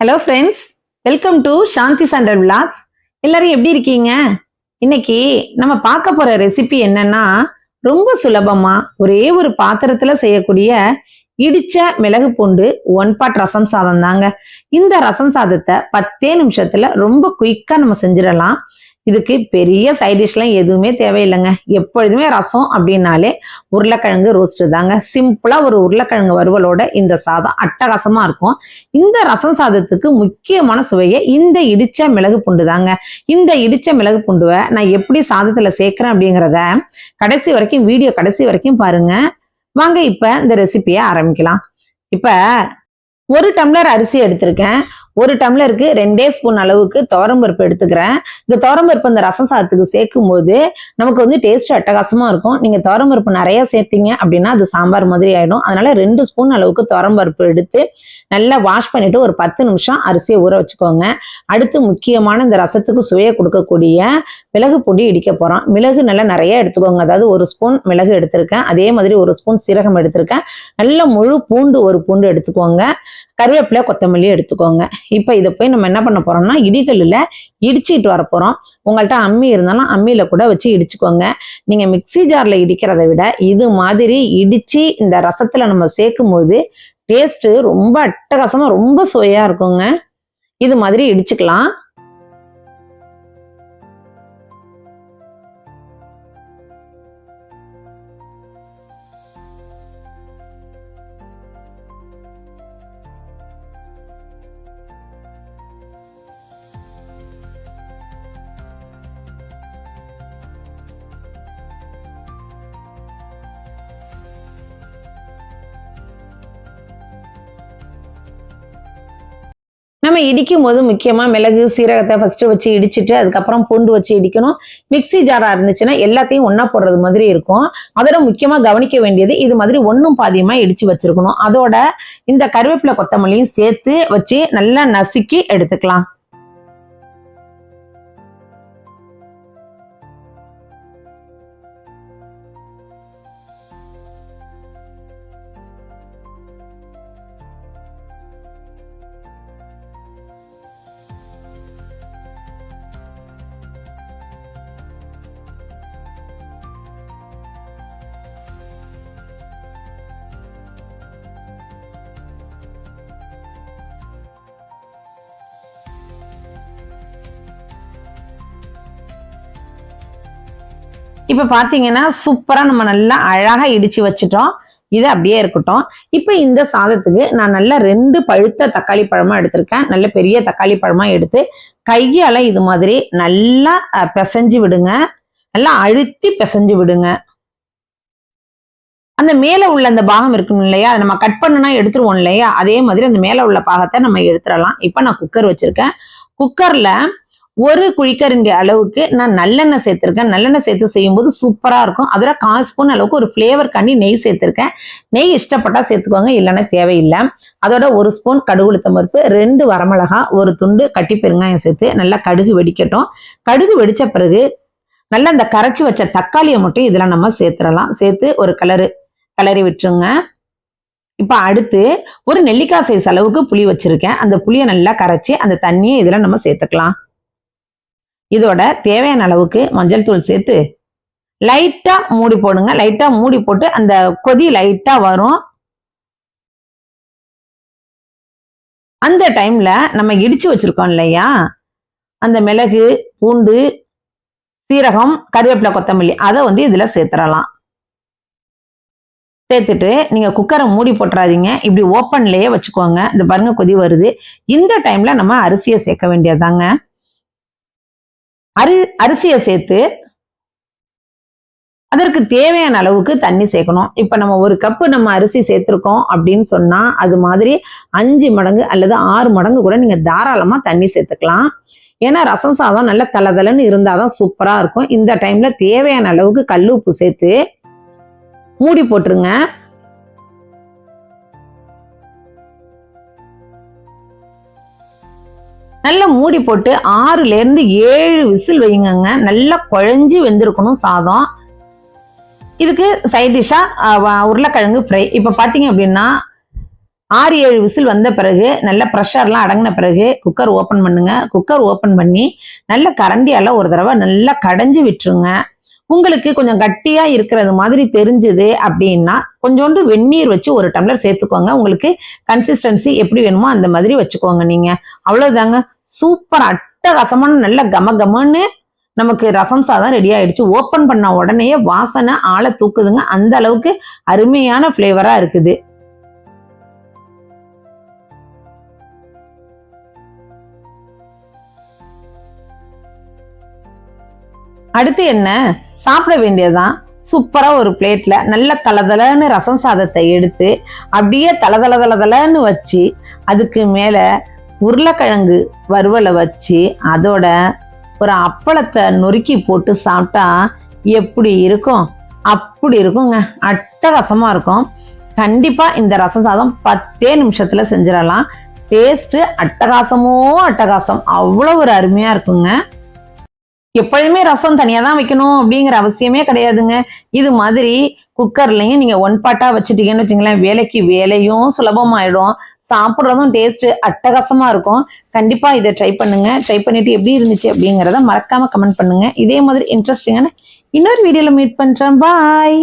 Hello friends, welcome to Shanthi Sundar vlogs. எல்லாரும் எப்படி இருக்கீங்க? இன்னைக்கு நம்ம பார்க்க போற ரெசிபி என்னன்னா, ரொம்ப சுலபமா ஒரே ஒரு பாத்திரத்துல செய்யக்கூடிய இடிச்ச மிளகு பூண்டு ஒன் பாட் ரசம் சாதம் தாங்க. இந்த ரசம் சாதத்தை 10 நிமிஷத்துல ரொம்ப குயிக்கா நம்ம செஞ்சிடலாம். இதுக்கு பெரிய சைட் டிஷ்லாம் எதுவுமே தேவையில்லைங்க. எப்பொழுதுமே ரசம் அப்படின்னாலே உருளைக்கிழங்கு ரோஸ்ட் தாங்க. சிம்பிளா ஒரு உருளைக்கிழங்கு வறுவலோட இந்த சாதம் அட்டகாசமா இருக்கும். இந்த ரசம் சாதத்துக்கு முக்கியமான சுவையை இந்த இடிச்ச மிளகு பூண்டு தாங்க. இந்த இடிச்ச மிளகு பூண்டுவை நான் எப்படி சாதத்துல சேர்க்கிறேன் அப்படிங்கிறத வீடியோ கடைசி வரைக்கும் பாருங்க. வாங்க இப்ப இந்த ரெசிபியை ஆரம்பிக்கலாம். இப்ப 1 டம்ளர் அரிசி எடுத்திருக்கேன். 1 டம்ளருக்கு 2 ஸ்பூன் அளவுக்கு துவரம்பருப்பு எடுத்துக்கிறேன். இந்த துவரம்பருப்பு இந்த ரசம் சாதத்துக்கு சேர்க்கும் போது நமக்கு டேஸ்ட் அட்டகாசமா இருக்கும். நீங்க துவரம்பருப்பு நிறைய சேர்த்தீங்க அப்படின்னா அது சாம்பார் மாதிரி ஆயிடும். அதனால 2 ஸ்பூன் அளவுக்கு துவரம்பருப்பு எடுத்து நல்லா வாஷ் பண்ணிட்டு ஒரு 10 நிமிஷம் அரிசியை ஊற வச்சுக்கோங்க. அடுத்து முக்கியமான இந்த ரசத்துக்கு சுவையை கொடுக்கக்கூடிய மிளகு பொடி இடிக்க போறோம். மிளகு நல்லா நிறைய எடுத்துக்கோங்க. அதாவது 1 ஸ்பூன் மிளகு எடுத்திருக்கேன். அதே மாதிரி 1 ஸ்பூன் சீரகம் எடுத்திருக்கேன். நல்ல முழு பூண்டு 1 பூண்டு எடுத்துக்கோங்க. கருவேப்பிலை, கொத்தமல்லி எடுத்துக்கோங்க. இப்ப இதை போய் நம்ம என்ன பண்ண போறோம்னா இடிகல்ல இடிச்சுட்டு வர போறோம். உங்கள்கிட்ட அம்மி இருந்தாலும் அம்மியில கூட வச்சு இடிச்சுக்கோங்க. நீங்க மிக்சி ஜார்ல இடிக்கிறத விட இது மாதிரி இடிச்சு இந்த ரசத்துல நம்ம சேர்க்கும் போது டேஸ்ட் ரொம்ப அட்டகாசமா ரொம்ப சுவையா இருக்குங்க. இது மாதிரி இடிச்சுக்கலாம். நம்ம இடிக்கும் போது முக்கியமா மிளகு சீரகத்தை ஃபர்ஸ்ட் வச்சு இடிச்சுட்டு அதுக்கப்புறம் பூண்டு வச்சு இடிக்கணும். மிக்சி ஜாரா இருந்துச்சுன்னா எல்லாத்தையும் ஒன்னா போடுறது மாதிரி இருக்கும். அதோட முக்கியமா கவனிக்க வேண்டியது இது மாதிரி ஒன்னும் பாதியமா இடிச்சு வச்சிருக்கணும். அதோட இந்த கருவேப்பிலை கொத்தமல்லியும் சேர்த்து வச்சு நல்லா நசுக்கி எடுத்துக்கலாம். இப்ப பாத்தீங்கன்னா சூப்பரா நம்ம நல்லா அழகா இடிச்சு வச்சுட்டோம். இது அப்படியே இருக்கட்டும். இப்ப இந்த சாதத்துக்கு நான் நல்ல 2 பழுத்த தக்காளி பழமா எடுத்திருக்கேன். நல்ல பெரிய தக்காளி பழமா எடுத்து கையால இது மாதிரி நல்லா பிசைஞ்சு விடுங்க. நல்லா அழுத்தி பிசைஞ்சு விடுங்க. அந்த மேல உள்ள அந்த பாகம் இருக்கும் இல்லையா, அதை நம்ம கட் பண்ணனா எடுத்துருவோம் இல்லையா, அதே மாதிரி அந்த மேல உள்ள பாகத்தை நம்ம எடுத்துடலாம். இப்ப நான் குக்கர் வச்சிருக்கேன். குக்கர்ல 1 குழிக்கரண்டி அளவுக்கு நான் நல்லெண்ணெய் சேர்த்திருக்கேன். நல்லெண்ணெய் சேர்த்து செய்யும் போது சூப்பரா இருக்கும். அதுல 1/4 ஸ்பூன் அளவுக்கு ஒரு பிளேவர் காண்டி நெய் சேர்த்திருக்கேன். நெய் இஷ்டப்பட்டா சேர்த்துக்கோங்க, இல்லைன்னா தேவையில்லை. அதோட 1 ஸ்பூன் கடுகு உளுத்தம் பருப்பு, 2 வரமிளகா, 1 துண்டு கட்டி பெருங்காயம் சேர்த்து நல்லா கடுகு வெடிக்கட்டும். கடுகு வெடிச்ச பிறகு நல்லா இந்த கரைச்சி வச்ச தக்காளியை மட்டும் இதுல நம்ம சேர்த்துடலாம். சேர்த்து ஒரு கிளறி விட்டுருங்க. இப்ப அடுத்து ஒரு நெல்லிக்காய் சைஸ் அளவுக்கு புளி வச்சிருக்கேன். அந்த புளியை நல்லா கரைச்சி அந்த தண்ணியை இதுல நம்ம சேர்த்துக்கலாம். இதோட தேவையான அளவுக்கு மஞ்சள் தூள் சேர்த்து லைட்டா மூடி போடுங்க. லைட்டா மூடி போட்டு அந்த கொதி லைட்டா வரும். அந்த டைம்ல நம்ம இடிச்சு வச்சிருக்கோம் இல்லையா, அந்த மிளகு, பூண்டு, சீரகம், கருவேப்பிலை, கொத்தமல்லி அதை இதுல சேர்த்துடலாம். சேர்த்துட்டு நீங்க குக்கரை மூடி போட்டுறாதீங்க. இப்படி ஓப்பன்லயே வச்சுக்கோங்க. இந்த பாருங்க கொதி வருது. இந்த டைம்ல நம்ம அரிசியை சேர்க்க வேண்டியதாங்க. அரிசியை சேர்த்து அதற்கு தேவையான அளவுக்கு தண்ணி சேர்க்கணும். இப்ப நம்ம 1 கப்பு நம்ம அரிசி சேர்த்திருக்கோம் அப்படின்னு சொன்னா அது மாதிரி 5 மடங்கு அல்லது 6 மடங்கு கூட நீங்க தாராளமா தண்ணி சேர்த்துக்கலாம். ஏன்னா ரசம் சாதம் நல்ல தளதளன்னு இருந்தாதான் சூப்பரா இருக்கும். இந்த டைம்ல தேவையான அளவுக்கு கல் உப்பு சேர்த்து மூடி போட்டுருங்க. நல்லா மூடி போட்டு 6ல இருந்து 7 விசில் வைங்கங்க. நல்லா குழஞ்சி வெந்திருக்கணும் சாதம். இதுக்கு சைட் டிஷ்ஷா உருளைக்கிழங்கு ஃப்ரை. இப்ப பாத்தீங்க அப்படின்னா 6-7 விசில் வந்த பிறகு நல்ல ப்ரெஷர்லாம் அடங்கின பிறகு குக்கர் ஓப்பன் பண்ணுங்க. குக்கர் ஓப்பன் பண்ணி நல்ல கரண்டியால ஒரு தடவை நல்லா கடைஞ்சி விட்டுருங்க. உங்களுக்கு கொஞ்சம் கட்டியா இருக்கிறது மாதிரி தெரிஞ்சது அப்படின்னா கொஞ்சோண்டு வெந்நீர் வச்சு 1 டம்ளர் சேர்த்துக்கோங்க. உங்களுக்கு கன்சிஸ்டன்சி எப்படி வேணுமோ அந்த மாதிரி வச்சுக்கோங்க நீங்க. அவ்வளவுதாங்க. சூப்பர் அட்டகாசமான நல்ல கமகமன்னு நமக்கு ரசம் சாதம் ரெடி ஆயிடுச்சு. ஓப்பன் பண்ண உடனே வாசனை ஆளை தூக்குதுங்க. அந்த அளவுக்கு அருமையான ஃபிளேவரா இருக்குது. அடுத்து என்ன, சாப்பிட வேண்டியதுதான். சூப்பரா ஒரு பிளேட்ல நல்ல தளதளன்னு ரசம் சாதத்தை எடுத்து அப்படியே தளதளன்னு வச்சு அதுக்கு மேல உருளைக்கிழங்கு வறுவலை வச்சு அதோட ஒரு அப்பளத்தை நொறுக்கி போட்டு சாப்பிட்டா எப்படி இருக்கும்? அப்படி இருக்குங்க. அட்டகாசமா இருக்கும். கண்டிப்பா இந்த ரசம் சாதம் 10 நிமிஷத்துல செஞ்சிடலாம். டேஸ்ட் அட்டகாசமோ அட்டகாசம். அவ்வளவு ஒரு அருமையா இருக்குங்க. எப்பொழுதுமே ரசம் தனியா தான் வைக்கணும் அப்படிங்கிற அவசியமே கிடையாதுங்க. இது மாதிரி குக்கர்லயும் நீங்க ஒன் பாட்டா வச்சுட்டீங்கன்னு வச்சுங்களேன், வேலைக்கு வேலையும் சுலபமாயிடும், சாப்பிட்றதும் டேஸ்ட் அட்டகாசமா இருக்கும். கண்டிப்பா இதை ட்ரை பண்ணுங்க. ட்ரை பண்ணிட்டு எப்படி இருந்துச்சு அப்படிங்கிறத மறக்காம கமெண்ட் பண்ணுங்க. இதே மாதிரி இன்ட்ரெஸ்டிங்கான இன்னொரு வீடியோல மீட் பண்றேன். பாய்.